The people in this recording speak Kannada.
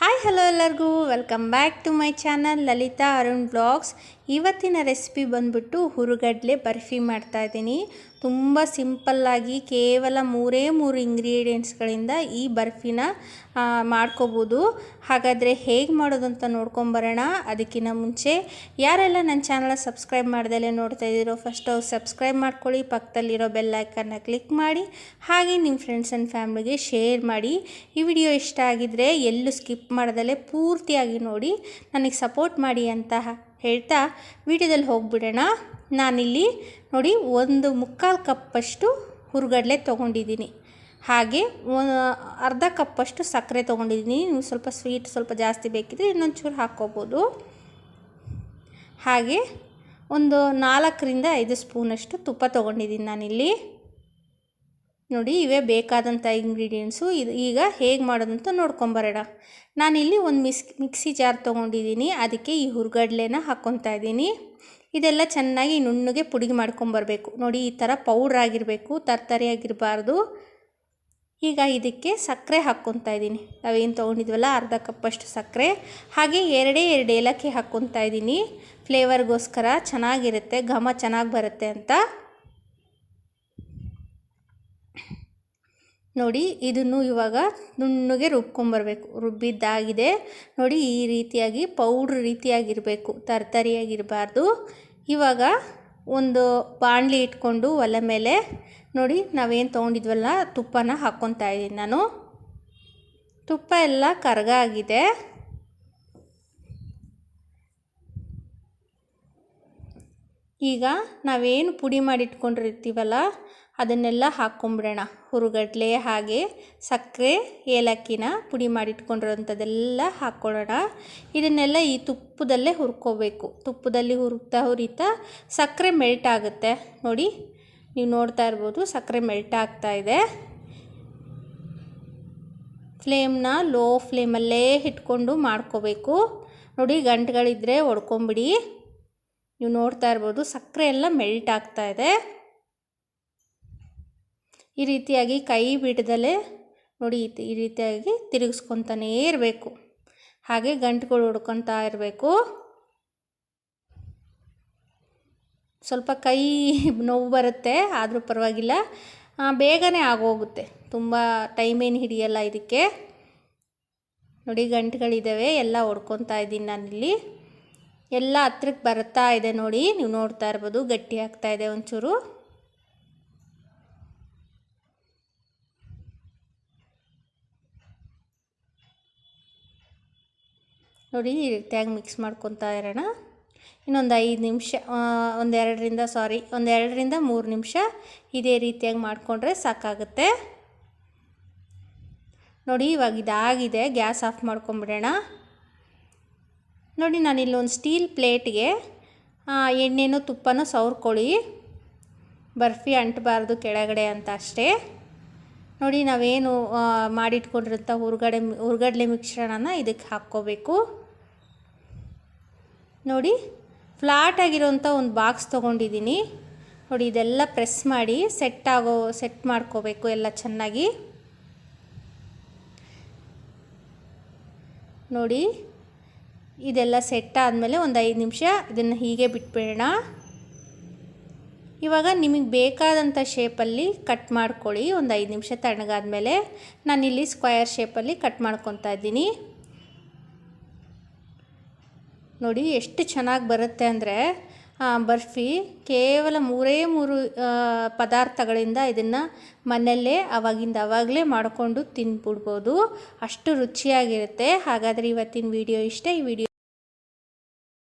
ಹಾಯ್ ಹಲೋ ಎಲ್ಲರಿಗೂ welcome back to my channel Lalitha Arun blogs. ಇವತ್ತಿನ ರೆಸಿಪಿ ಬಂದ್ಬಿಟ್ಟು ಹುರುಗಡ್ಲೆ ಬರ್ಫಿ ಮಾಡ್ತಾಯಿದ್ದೀನಿ. ತುಂಬ ಸಿಂಪಲ್ಲಾಗಿ ಕೇವಲ ಮೂರು ಇಂಗ್ರೀಡಿಯೆಂಟ್ಸ್ಗಳಿಂದ ಈ ಬರ್ಫಿನ ಮಾಡ್ಕೋಬೋದು. ಹಾಗಾದರೆ ಹೇಗೆ ಮಾಡೋದು ಅಂತ ನೋಡ್ಕೊಂಬರೋಣ. ಅದಕ್ಕಿಂತ ಮುಂಚೆ ಯಾರೆಲ್ಲ ನನ್ನ ಚಾನಲ್ ಸಬ್ಸ್ಕ್ರೈಬ್ ಮಾಡ್ದಲೇ ನೋಡ್ತಾ ಇದ್ದೀರೋ ಫಸ್ಟ್ ಅವ್ರು ಸಬ್ಸ್ಕ್ರೈಬ್ ಮಾಡ್ಕೊಳ್ಳಿ, ಪಕ್ಕದಲ್ಲಿರೋ ಬೆಲ್ ಐಕನ್ನ ಕ್ಲಿಕ್ ಮಾಡಿ, ಹಾಗೆ ನಿಮ್ಮ ಫ್ರೆಂಡ್ಸ್ ಆ್ಯಂಡ್ ಫ್ಯಾಮ್ಲಿಗೆ ಶೇರ್ ಮಾಡಿ. ಈ ವಿಡಿಯೋ ಇಷ್ಟ ಆಗಿದ್ದರೆ ಎಲ್ಲೂ ಸ್ಕಿಪ್ ಮಾಡ್ದಲೇ ಪೂರ್ತಿಯಾಗಿ ನೋಡಿ ನನಗೆ ಸಪೋರ್ಟ್ ಮಾಡಿ ಅಂತ ಹೇಳ್ತಾ ವಿಡಿಯೋದಲ್ಲಿ ಹೋಗಿಬಿಡೋಣ. ನಾನಿಲ್ಲಿ ನೋಡಿ 1/4 ಕಪ್ಪಷ್ಟು ಹುರುಗಡ್ಲೆ ತೊಗೊಂಡಿದ್ದೀನಿ. ಹಾಗೆ ಅರ್ಧ ಕಪ್ಪಷ್ಟು ಸಕ್ಕರೆ ತೊಗೊಂಡಿದ್ದೀನಿ. ನೀವು ಸ್ವಲ್ಪ ಸ್ವೀಟ್ ಸ್ವಲ್ಪ ಜಾಸ್ತಿ ಬೇಕಿದ್ರೆ ಇನ್ನೊಂದು ಚೂರು ಹಾಕ್ಕೋಬೋದು. ಹಾಗೆ ಒಂದು 4ರಿಂದ 5 ಸ್ಪೂನಷ್ಟು ತುಪ್ಪ ತೊಗೊಂಡಿದ್ದೀನಿ ನಾನಿಲ್ಲಿ. ನೋಡಿ ಇವೇ ಬೇಕಾದಂಥ ಇಂಗ್ರೀಡಿಯೆಂಟ್ಸು. ಈಗ ಹೇಗೆ ಮಾಡೋದಂತ ನೋಡ್ಕೊಂಬರೋಣ. ನಾನಿಲ್ಲಿ ಒಂದು ಮಿಕ್ಸಿ ಜಾರ್ ತೊಗೊಂಡಿದ್ದೀನಿ. ಅದಕ್ಕೆ ಈ ಹುರುಗಡ್ಲೆನ ಹಾಕ್ಕೊತಾ ಇದ್ದೀನಿ. ಇದೆಲ್ಲ ಚೆನ್ನಾಗಿ ನುಣ್ಣಗೆ ಪುಡಿ ಮಾಡ್ಕೊಂಬರ್ಬೇಕು. ನೋಡಿ ಈ ಥರ ಪೌಡ್ರ್ ಆಗಿರಬೇಕು, ತರ್ತರಿಯಾಗಿರಬಾರ್ದು. ಈಗ ಇದಕ್ಕೆ ಸಕ್ಕರೆ ಹಾಕ್ಕೊತಾ ಇದ್ದೀನಿ. ನಾವೇನು ತೊಗೊಂಡಿದ್ವಲ್ಲ ಅರ್ಧ ಕಪ್ಪಷ್ಟು ಸಕ್ಕರೆ, ಹಾಗೆ 2 ಏಲಕ್ಕಿ ಹಾಕ್ಕೊತಾ ಇದ್ದೀನಿ. ಫ್ಲೇವರ್ಗೋಸ್ಕರ ಚೆನ್ನಾಗಿರುತ್ತೆ, ಘಮ ಚೆನ್ನಾಗಿ ಬರುತ್ತೆ ಅಂತ. ನೋಡಿ ಇದನ್ನು ಇವಾಗ ನುಣ್ಣಗೆ ರುಬ್ಕೊಂಬರ್ಬೇಕು. ರುಬ್ಬಿದ್ದಾಗಿದೆ ನೋಡಿ, ಈ ರೀತಿಯಾಗಿ ಪೌಡ್ರ್ ರೀತಿಯಾಗಿರಬೇಕು, ತರ್ತರಿಯಾಗಿರಬಾರ್ದು. ಇವಾಗ ಒಂದು ಬಾಣಲಿ ಇಟ್ಕೊಂಡು ಒಲೆ ಮೇಲೆ ನೋಡಿ ನಾವೇನು ತೊಗೊಂಡಿದ್ವಲ್ಲ ತುಪ್ಪನ ಹಾಕ್ಕೊತಾ ಇದ್ದೀನಿ ನಾನು. ತುಪ್ಪ ಎಲ್ಲ ಕರಗಾಗಿದೆ. ಈಗ ನಾವೇನು ಪುಡಿ ಮಾಡಿಟ್ಕೊಂಡಿರ್ತೀವಲ್ಲ ಅದನ್ನೆಲ್ಲ ಹಾಕ್ಕೊಂಬಿಡೋಣ. ಹುರುಗಡ್ಲೆ ಹಾಗೆ ಸಕ್ಕರೆ ಏಲಕ್ಕಿನ ಪುಡಿ ಮಾಡಿಟ್ಕೊಂಡಿರೋಂಥದ್ದೆಲ್ಲ ಹಾಕ್ಕೊಳ್ಳೋಣ. ಇದನ್ನೆಲ್ಲ ಈ ತುಪ್ಪದಲ್ಲೇ ಹುರ್ಕೋಬೇಕು. ತುಪ್ಪದಲ್ಲಿ ಹುರಿತಾ ಸಕ್ಕರೆ ಮೆಲ್ಟ್ ಆಗುತ್ತೆ. ನೋಡಿ ನೀವು ನೋಡ್ತಾ ಇರ್ಬೋದು, ಸಕ್ಕರೆ ಮೆಲ್ಟ್ ಆಗ್ತಾ ಇದೆ. ಫ್ಲೇಮ್ನ ಲೋ ಫ್ಲೇಮಲ್ಲೇ ಇಟ್ಕೊಂಡು ಮಾಡ್ಕೋಬೇಕು. ನೋಡಿ ಗಂಟುಗಳಿದ್ದರೆ ಒಡ್ಕೊಂಬಿಡಿ. ನೀವು ನೋಡ್ತಾ ಇರ್ಬೋದು ಸಕ್ಕರೆ ಎಲ್ಲ ಮೆಲ್ಟ್ ಆಗ್ತಾ ಇದೆ. ಈ ರೀತಿಯಾಗಿ ಕೈ ಬಿಡದಲ್ಲೇ ನೋಡಿ ಈ ರೀತಿಯಾಗಿ ತಿರುಗಿಸ್ಕೊತಾನೇ ಇರಬೇಕು. ಹಾಗೆ ಗಂಟುಗಳು ಹೊಡ್ಕೊತಾ ಇರಬೇಕು. ಸ್ವಲ್ಪ ಕೈ ನೋವು ಬರುತ್ತೆ, ಆದರೂ ಪರವಾಗಿಲ್ಲ, ಬೇಗನೆ ಆಗೋಗುತ್ತೆ. ತುಂಬ ಟೈಮೇನು ಹಿಡಿಯಲ್ಲ ಇದಕ್ಕೆ. ನೋಡಿ ಗಂಟುಗಳಿದ್ದಾವೆ, ಎಲ್ಲ ಹೊಡ್ಕೊತಾ ಇದ್ದೀನಿ ನಾನಿಲ್ಲಿ. ಎಲ್ಲ ಹತ್ರಕ್ಕೆ ಬರ್ತಾ ಇದೆ ನೋಡಿ, ನೀವು ನೋಡ್ತಾ ಇರ್ಬೋದು ಗಟ್ಟಿ ಆಗ್ತಾ ಇದೆ ಒಂಚೂರು. ನೋಡಿ ಈ ರೀತಿಯಾಗಿ ಮಿಕ್ಸ್ ಮಾಡ್ಕೊತಾ ಇರೋಣ. ಇನ್ನೊಂದು 5 ನಿಮಿಷ, ಒಂದೆರಡರಿಂದ 3 ನಿಮಿಷ ಇದೇ ರೀತಿಯಾಗಿ ಮಾಡಿಕೊಂಡ್ರೆ ಸಾಕಾಗುತ್ತೆ. ನೋಡಿ ಇವಾಗ ಇದಾಗಿದೆ, ಗ್ಯಾಸ್ ಆಫ್ ಮಾಡ್ಕೊಂಬಿಡೋಣ. ನೋಡಿ ನಾನಿಲ್ಲೊಂದು ಸ್ಟೀಲ್ ಪ್ಲೇಟ್ಗೆ ಎಣ್ಣೆನೋ ತುಪ್ಪನೋ ಸವರ್ಕೊಳ್ಳಿ, ಬರ್ಫಿ ಅಂಟಬಾರ್ದು ಕೆಳಗಡೆ ಅಂತ ಅಷ್ಟೇ. ನೋಡಿ ನಾವೇನು ಮಾಡಿಟ್ಕೊಂಡಿರೋಂಥ ಹುರುಗಡ್ಲೆ ಮಿಶ್ರಣನ ಇದಕ್ಕೆ ಹಾಕ್ಕೋಬೇಕು. ನೋಡಿ ಫ್ಲಾಟ್ ಆಗಿರೋಂಥ ಒಂದು ಬಾಕ್ಸ್ ತೊಗೊಂಡಿದ್ದೀನಿ. ನೋಡಿ ಇದೆಲ್ಲ ಪ್ರೆಸ್ ಮಾಡಿ ಸೆಟ್ ಮಾಡ್ಕೋಬೇಕು ಎಲ್ಲ ಚೆನ್ನಾಗಿ. ನೋಡಿ ಇದೆಲ್ಲ ಸೆಟ್ ಆದಮೇಲೆ ಒಂದು 5 ನಿಮಿಷ ಇದನ್ನು ಹೀಗೆ ಬಿಟ್ಬಿಡೋಣ. ಇವಾಗ ನಿಮಗೆ ಬೇಕಾದಂಥ ಶೇಪಲ್ಲಿ ಕಟ್ ಮಾಡ್ಕೊಳ್ಳಿ. ಒಂದು 5 ನಿಮಿಷ ತಣ್ಣಗಾದ್ಮೇಲೆ ನಾನಿಲ್ಲಿ ಸ್ಕ್ವಯರ್ ಶೇಪಲ್ಲಿ ಕಟ್ ಮಾಡ್ಕೊತಾ ಇದ್ದೀನಿ. ನೋಡಿ ಎಷ್ಟು ಚೆನ್ನಾಗಿ ಬರುತ್ತೆ ಅಂದರೆ ಬರ್ಫಿ. ಕೇವಲ 3 ಪದಾರ್ಥಗಳಿಂದ ಇದನ್ನು ಮನೆಯಲ್ಲೇ ಆವಾಗಲೇ ಮಾಡಿಕೊಂಡು ತಿಂದ್ಬಿಡ್ಬೋದು. ಅಷ್ಟು ರುಚಿಯಾಗಿರುತ್ತೆ. ಹಾಗಾದರೆ ಇವತ್ತಿನ ವಿಡಿಯೋ ಇಷ್ಟ. ಈ ವಿಡಿಯೋ